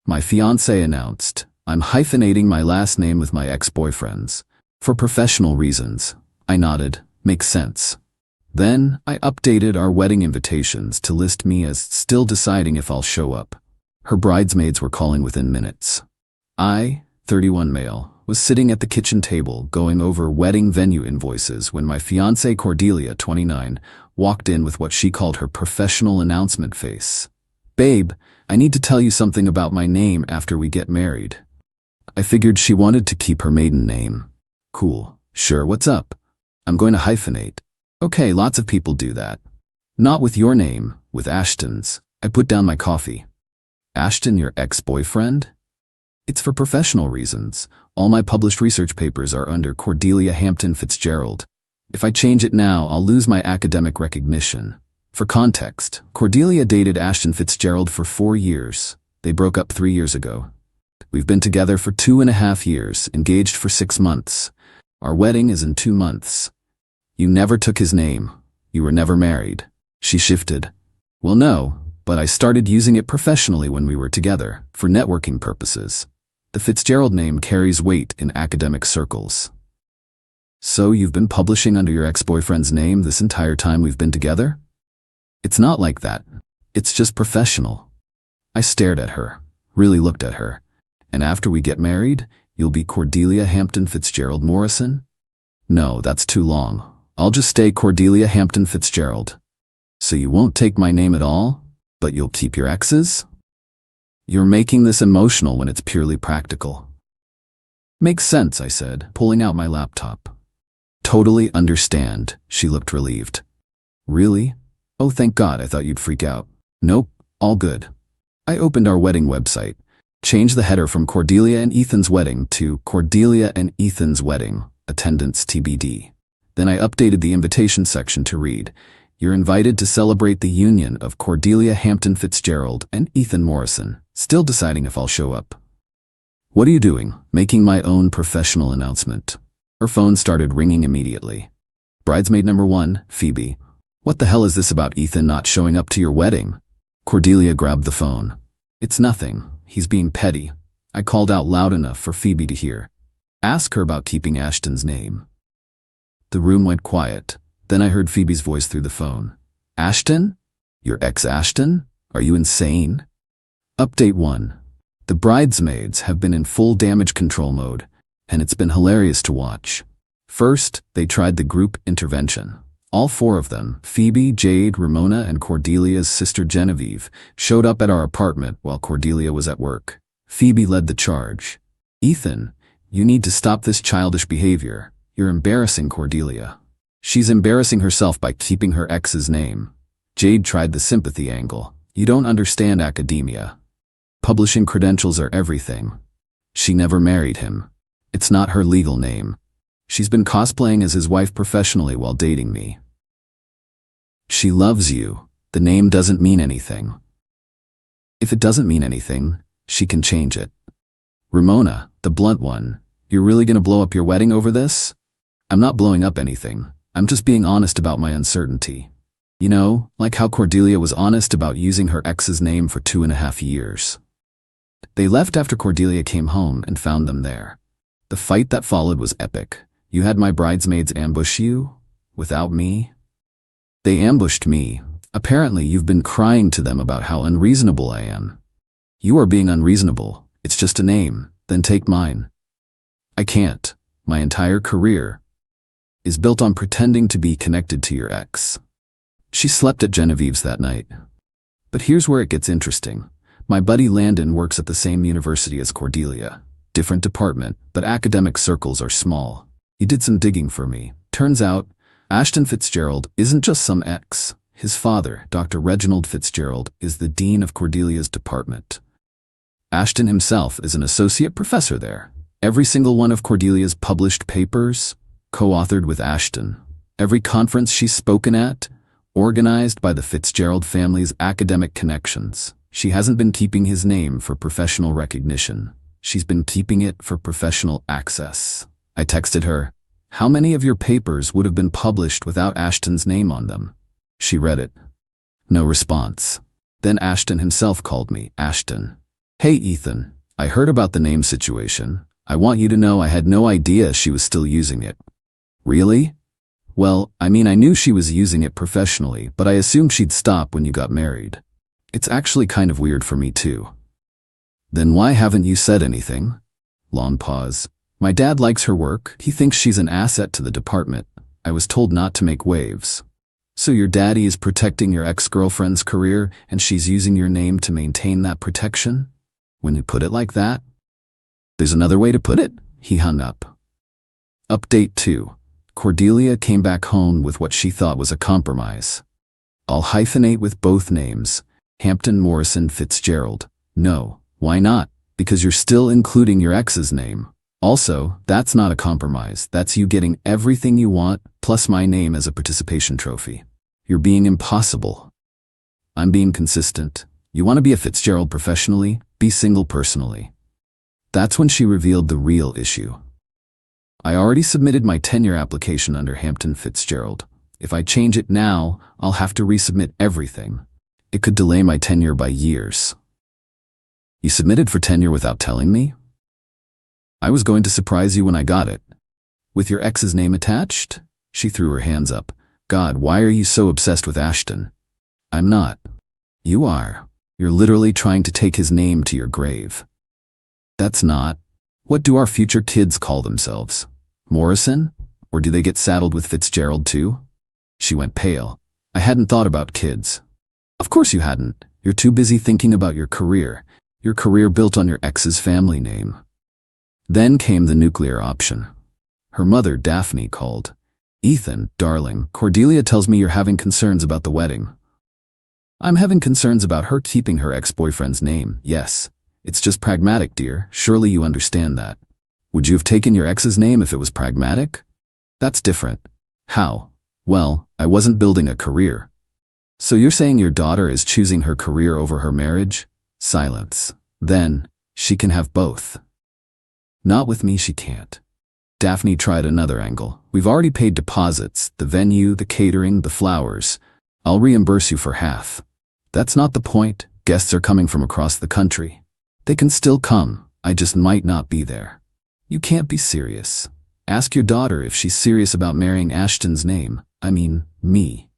My fiancé announced, "I'm hyphenating my last name with my ex-boyfriend's. For professional reasons." I nodded. Makes sense. Then, I updated our wedding invitations to list me as still deciding if I'll show up. Her bridesmaids were calling within minutes. I, 31 male, was sitting at the kitchen table going over wedding venue invoices when my fiancée Cordelia, 29, walked in with what she called her professional announcement face. "Babe, I need to tell you something about my name after we get married." I figured she wanted to keep her maiden name. Cool. Sure, what's up? "I'm going to hyphenate." "Okay, lots of people do that." "Not with your name, with Ashton's." I put down my coffee. "Ashton, your ex-boyfriend?" "It's for professional reasons. All my published research papers are under Cordelia Hampton Fitzgerald. If I change it now, I'll lose my academic recognition." For context, Cordelia dated Ashton Fitzgerald for 4 years. They broke up 3 years ago. We've been together for 2.5 years, engaged for 6 months. Our wedding is in 2 months. "You never took his name. You were never married." She shifted. "Well, no, but I started using it professionally when we were together, for networking purposes. The Fitzgerald name carries weight in academic circles." "So you've been publishing under your ex-boyfriend's name this entire time we've been together?" "It's not like that. It's just professional." I stared at her, really looked at her. "And after we get married, you'll be Cordelia Hampton Fitzgerald Morrison?" "No, that's too long. I'll just stay Cordelia Hampton Fitzgerald." "So you won't take my name at all? But you'll keep your ex's?" "You're making this emotional when it's purely practical." "Makes sense," I said, pulling out my laptop. "Totally understand." She looked relieved. "Really? Oh, thank God, I thought you'd freak out." "Nope, all good." I opened our wedding website, changed the header from Cordelia and Ethan's wedding to Cordelia and Ethan's wedding, attendance TBD. Then I updated the invitation section to read, "You're invited to celebrate the union of Cordelia Hampton Fitzgerald and Ethan Morrison. Still deciding if I'll show up." "What are you doing?" "Making my own professional announcement." Her phone started ringing immediately. "Bridesmaid number 1, Phoebe. What the hell is this about Ethan not showing up to your wedding?" Cordelia grabbed the phone. "It's nothing. He's being petty." I called out loud enough for Phoebe to hear. "Ask her about keeping Ashton's name." The room went quiet. Then I heard Phoebe's voice through the phone. "Ashton? Your ex-Ashton? Are you insane?" Update 1. The bridesmaids have been in full damage control mode, and it's been hilarious to watch. First, they tried the group intervention. All 4 of them, Phoebe, Jade, Ramona, and Cordelia's sister Genevieve, showed up at our apartment while Cordelia was at work. Phoebe led the charge. "Ethan, you need to stop this childish behavior. You're embarrassing Cordelia. She's embarrassing herself by keeping her ex's name." Jade tried the sympathy angle. "You don't understand academia. Publishing credentials are everything. She never married him. It's not her legal name. She's been cosplaying as his wife professionally while dating me. She loves you. The name doesn't mean anything. If it doesn't mean anything, she can change it." Ramona, the blunt one, "You're really gonna blow up your wedding over this?" "I'm not blowing up anything. I'm just being honest about my uncertainty. You know, like how Cordelia was honest about using her ex's name for 2.5 years. They left after Cordelia came home and found them there. The fight that followed was epic. You had my bridesmaids ambush you? Without me? They ambushed me. Apparently you've been crying to them about how unreasonable I am. You are being unreasonable. It's just a name. Then take mine." "I can't. My entire career is built on pretending to be connected to your ex." She slept at Genevieve's that night. But here's where it gets interesting. My buddy Landon works at the same university as Cordelia. Different department, but academic circles are small. He did some digging for me. Turns out, Ashton Fitzgerald isn't just some ex. His father, Dr. Reginald Fitzgerald, is the dean of Cordelia's department. Ashton himself is an associate professor there. Every single one of Cordelia's published papers, co-authored with Ashton. Every conference she's spoken at, organized by the Fitzgerald family's academic connections. She hasn't been keeping his name for professional recognition. She's been keeping it for professional access. I texted her, "How many of your papers would have been published without Ashton's name on them?" She read it. No response. Then Ashton himself called me. "Ashton, Hey Ethan, I heard about the name situation. I want you to know I had no idea she was still using it. Really? Well, I mean I knew she was using it professionally, but I assumed she'd stop when you got married. It's actually kind of weird for me too. Then why haven't you said anything? Long pause. My dad likes her work. He thinks she's an asset to the department. I was told not to make waves. So your daddy is protecting your ex-girlfriend's career and she's using your name to maintain that protection? When you put it like that? There's another way to put it? He hung up. Update 2. Cordelia came back home with what she thought was a compromise. I'll hyphenate with both names. Hampton Morrison Fitzgerald. No. Why not? Because you're still including your ex's name. Also, that's not a compromise. That's you getting everything you want, plus my name as a participation trophy. You're being impossible. I'm being consistent. You want to be a Fitzgerald professionally? Be single personally. That's when she revealed the real issue. I already submitted my tenure application under Hampton Fitzgerald. If I change it now, I'll have to resubmit everything. It could delay my tenure by years. You submitted for tenure without telling me? I was going to surprise you when I got it. With your ex's name attached? She threw her hands up. God, why are you so obsessed with Ashton? I'm not. You are. You're literally trying to take his name to your grave. That's not. What do our future kids call themselves? Morrison? Or do they get saddled with Fitzgerald too? She went pale. I hadn't thought about kids. Of course you hadn't. You're too busy thinking about your career. Your career built on your ex's family name. Then came the nuclear option. Her mother, Daphne, called. Ethan, darling, Cordelia tells me you're having concerns about the wedding. I'm having concerns about her keeping her ex-boyfriend's name, yes. It's just pragmatic, dear. Surely you understand that. Would you have taken your ex's name if it was pragmatic? That's different. How? Well, I wasn't building a career. So you're saying your daughter is choosing her career over her marriage? Silence. Then, she can have both. Not with me, she can't. Daphne tried another angle. We've already paid deposits, the venue, the catering, the flowers. I'll reimburse you for half. That's not the point. Guests are coming from across the country. They can still come. I just might not be there. You can't be serious. Ask your daughter if she's serious about marrying Ashton's name. I mean, me.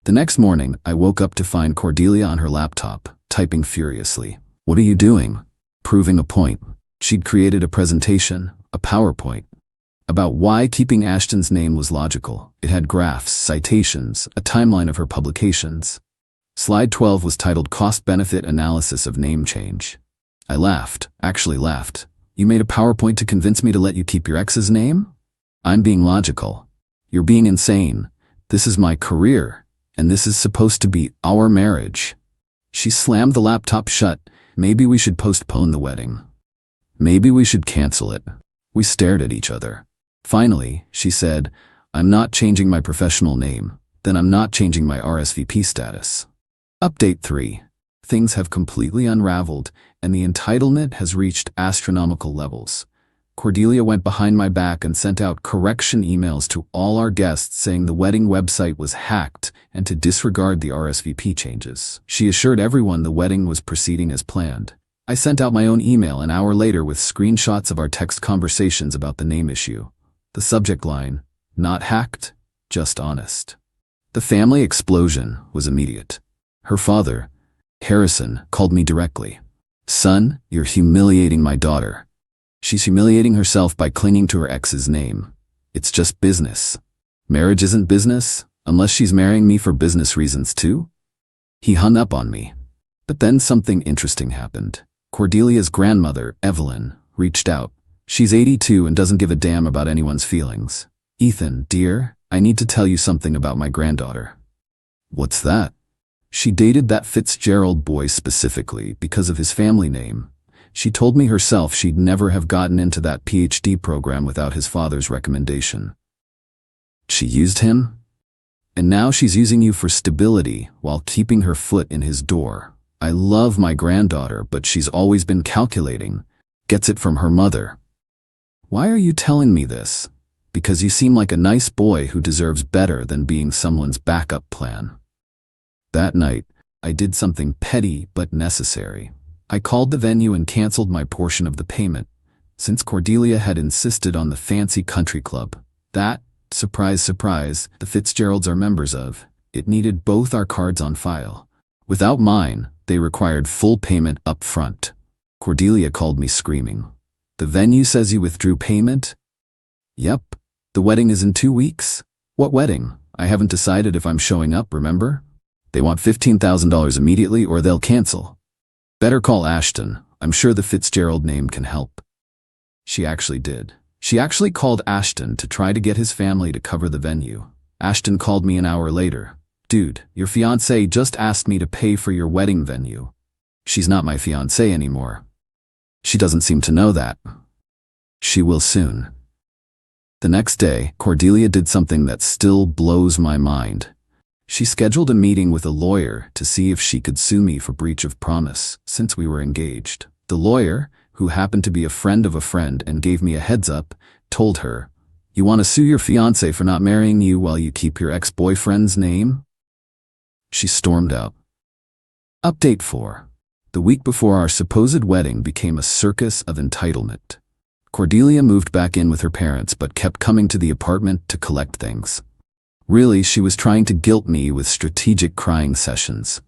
The next morning, I woke up to find Cordelia on her laptop, typing furiously. What are you doing? Proving a point. She'd created a presentation, a PowerPoint, about why keeping Ashton's name was logical. It had graphs, citations, a timeline of her publications. Slide 12 was titled Cost-Benefit Analysis of Name Change. I laughed, actually laughed. You made a PowerPoint to convince me to let you keep your ex's name? I'm being logical. You're being insane. This is my career, and this is supposed to be our marriage. She slammed the laptop shut. Maybe we should postpone the wedding. Maybe we should cancel it. We stared at each other. Finally, she said, I'm not changing my professional name. Then I'm not changing my RSVP status. Update 3. Things have completely unraveled, and the entitlement has reached astronomical levels. Cordelia went behind my back and sent out correction emails to all our guests saying the wedding website was hacked and to disregard the RSVP changes. She assured everyone the wedding was proceeding as planned. I sent out my own email an hour later with screenshots of our text conversations about the name issue. The subject line, not hacked, just honest. The family explosion was immediate. Her father, Harrison, called me directly. Son, you're humiliating my daughter. She's humiliating herself by clinging to her ex's name. It's just business. Marriage isn't business, unless she's marrying me for business reasons too? He hung up on me. But then something interesting happened. Cordelia's grandmother, Evelyn, reached out. She's 82 and doesn't give a damn about anyone's feelings. Ethan, dear, I need to tell you something about my granddaughter. What's that? She dated that Fitzgerald boy specifically because of his family name. She told me herself she'd never have gotten into that PhD program without his father's recommendation. She used him? And now she's using you for stability while keeping her foot in his door. I love my granddaughter, but she's always been calculating. Gets it from her mother. Why are you telling me this? Because you seem like a nice boy who deserves better than being someone's backup plan. That night, I did something petty but necessary. I called the venue and canceled my portion of the payment, since Cordelia had insisted on the fancy country club that, surprise, surprise, the Fitzgeralds are members of. It needed both our cards on file. Without mine, they required full payment up front. Cordelia called me screaming. The venue says you withdrew payment? Yep. The wedding is in 2 weeks. What wedding? I haven't decided if I'm showing up, remember? They want $15,000 immediately or they'll cancel. Better call Ashton. I'm sure the Fitzgerald name can help. She actually did. She actually called Ashton to try to get his family to cover the venue. Ashton called me an hour later. Dude, your fiancée just asked me to pay for your wedding venue. She's not my fiancée anymore. She doesn't seem to know that. She will soon. The next day, Cordelia did something that still blows my mind. She scheduled a meeting with a lawyer to see if she could sue me for breach of promise, since we were engaged. The lawyer, who happened to be a friend of a friend and gave me a heads up, told her, "You want to sue your fiancé for not marrying you while you keep your ex-boyfriend's name?" She stormed out. Update 4. The week before our supposed wedding became a circus of entitlement. Cordelia moved back in with her parents but kept coming to the apartment to collect things. Really, she was trying to guilt me with strategic crying sessions.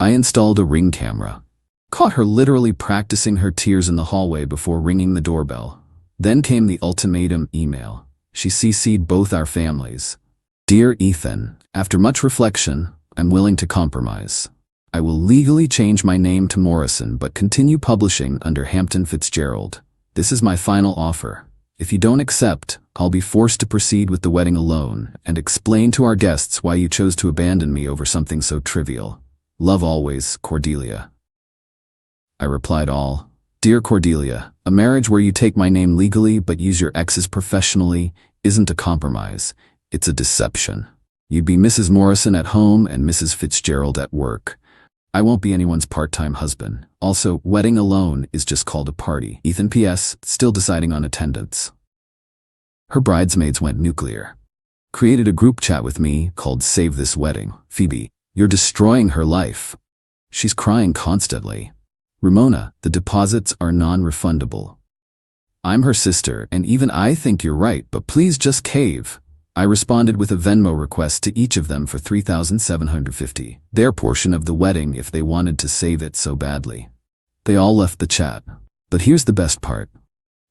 I installed a Ring camera. Caught her literally practicing her tears in the hallway before ringing the doorbell. Then came the ultimatum email. She CC'd both our families. Dear Ethan, after much reflection, I'm willing to compromise. I will legally change my name to Morrison but continue publishing under Hampton Fitzgerald. This is my final offer. If you don't accept, I'll be forced to proceed with the wedding alone and explain to our guests why you chose to abandon me over something so trivial. Love always, Cordelia. I replied all. Dear Cordelia, a marriage where you take my name legally but use your exes professionally isn't a compromise. It's a deception. You'd be Mrs. Morrison at home and Mrs. Fitzgerald at work. I won't be anyone's part-time husband. Also, wedding alone is just called a party. Ethan P.S. Still deciding on attendance. Her bridesmaids went nuclear. Created a group chat with me called Save This Wedding. Phoebe, you're destroying her life. She's crying constantly. Ramona, the deposits are non-refundable. I'm her sister and even I think you're right, but please just cave. I responded with a Venmo request to each of them for $3,750, their portion of the wedding if they wanted to save it so badly. They all left the chat. But here's the best part.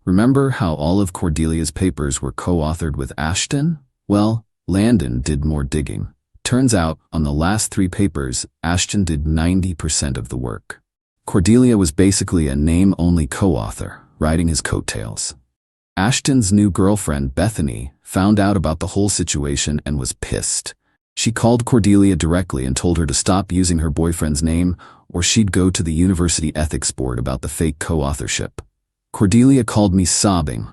Remember how all of Cordelia's papers were co-authored with Ashton? Well, Landon did more digging. Turns out, on the last 3 papers, Ashton did 90% of the work. Cordelia was basically a name-only co-author, riding his coattails. Ashton's new girlfriend, Bethany, found out about the whole situation and was pissed. She called Cordelia directly and told her to stop using her boyfriend's name or she'd go to the university ethics board about the fake co-authorship. Cordelia called me sobbing.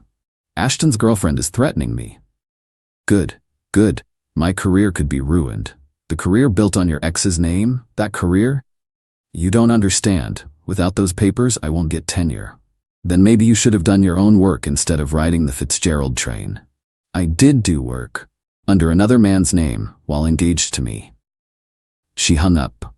Ashton's girlfriend is threatening me. Good. My career could be ruined. The career built on your ex's name? That career? You don't understand. Without those papers, I won't get tenure. Then maybe you should have done your own work instead of riding the Fitzgerald train. I did do work, under another man's name, while engaged to me. She hung up.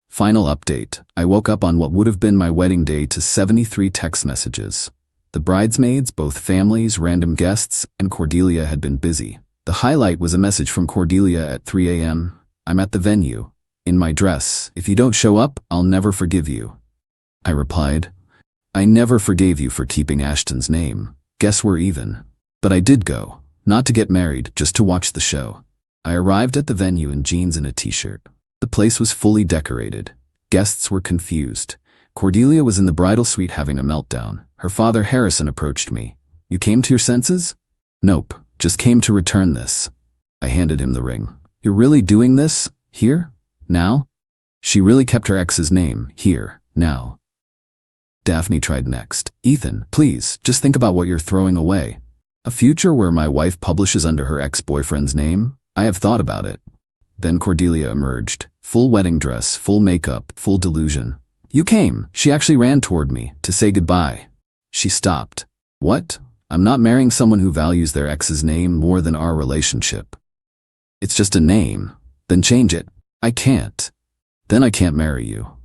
Final update. I woke up on what would have been my wedding day to 73 text messages. The bridesmaids, both families, random guests, and Cordelia had been busy. The highlight was a message from Cordelia at 3 a.m. I'm at the venue. In my dress. If you don't show up, I'll never forgive you. I replied, I never forgave you for keeping Ashton's name. Guess we're even. But I did go. Not to get married, just to watch the show. I arrived at the venue in jeans and a t-shirt. The place was fully decorated. Guests were confused. Cordelia was in the bridal suite having a meltdown. Her father Harrison approached me. You came to your senses? Nope, just came to return this. I handed him the ring. You're really doing this? Here? Now? She really kept her ex's name. Here. Now. Daphne tried next. Ethan, please, just think about what you're throwing away. A future where my wife publishes under her ex-boyfriend's name? I have thought about it. Then Cordelia emerged. Full wedding dress, full makeup, full delusion. You came. She actually ran toward me to say goodbye. She stopped. What? I'm not marrying someone who values their ex's name more than our relationship. It's just a name. Then change it. I can't. Then I can't marry you.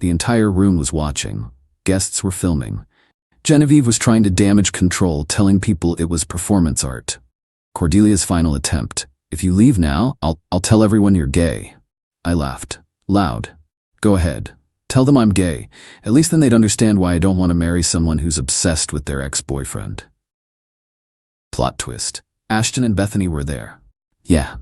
The entire room was watching. Guests were filming. Genevieve was trying to damage control, telling people it was performance art. Cordelia's final attempt. If you leave now, I'll tell everyone you're gay. I laughed. Loud. Go ahead. Tell them I'm gay. At least then they'd understand why I don't want to marry someone who's obsessed with their ex-boyfriend. Plot twist. Ashton and Bethany were there. Yeah.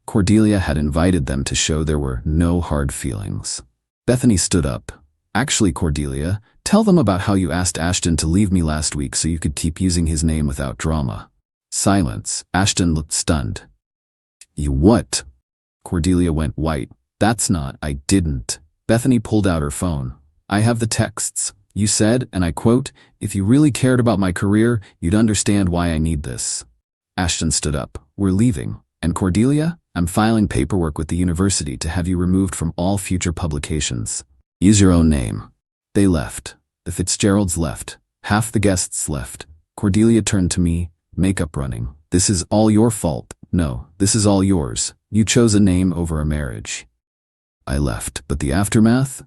Cordelia had invited them to show there were no hard feelings. Bethany stood up. Actually, Cordelia, tell them about how you asked Ashton to leave me last week so you could keep using his name without drama. Silence. Ashton looked stunned. You what? Cordelia went white. That's not, I didn't. Bethany pulled out her phone. I have the texts. You said, and I quote, if you really cared about my career, you'd understand why I need this. Ashton stood up. We're leaving. And Cordelia, I'm filing paperwork with the university to have you removed from all future publications. Use your own name. They left. The Fitzgeralds left. Half the guests left. Cordelia turned to me, makeup running. This is all your fault. No, this is all yours. You chose a name over a marriage. I left, but the aftermath?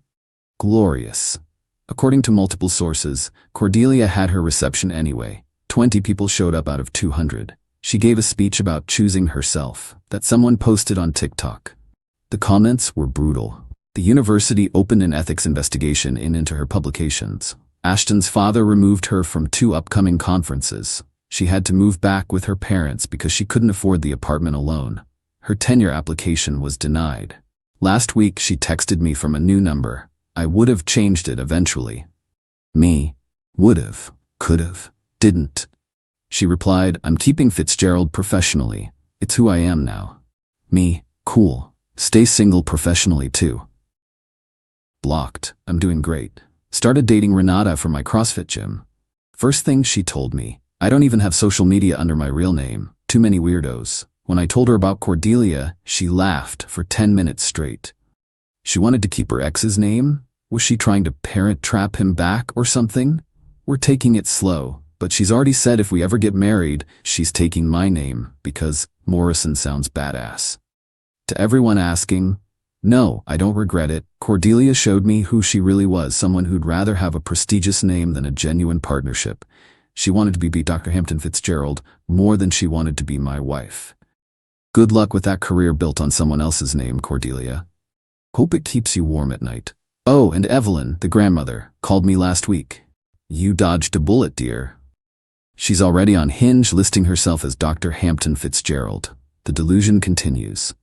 Glorious. According to multiple sources, Cordelia had her reception anyway. 20 people showed up out of 200. She gave a speech about choosing herself that someone posted on TikTok. The comments were brutal. The university opened an ethics investigation into her publications. Ashton's father removed her from 2 upcoming conferences. She had to move back with her parents because she couldn't afford the apartment alone. Her tenure application was denied. Last week she texted me from a new number. I would have changed it eventually. Me. Would've. Could've. Didn't. She replied, I'm keeping Fitzgerald professionally. It's who I am now. Me. Cool. Stay single professionally too. Blocked. I'm doing great. Started dating Renata from my CrossFit gym. First thing she told me, I don't even have social media under my real name. Too many weirdos. When I told her about Cordelia, she laughed for 10 minutes straight. She wanted to keep her ex's name? Was she trying to parent trap him back or something? We're taking it slow, but she's already said if we ever get married, she's taking my name because Morrison sounds badass. To everyone asking, no, I don't regret it. Cordelia showed me who she really was, someone who'd rather have a prestigious name than a genuine partnership. She wanted to be Dr. Hampton Fitzgerald more than she wanted to be my wife. Good luck with that career built on someone else's name, Cordelia. Hope it keeps you warm at night. Oh, and Evelyn, the grandmother, called me last week. You dodged a bullet, dear. She's already on Hinge listing herself as Dr. Hampton Fitzgerald. The delusion continues.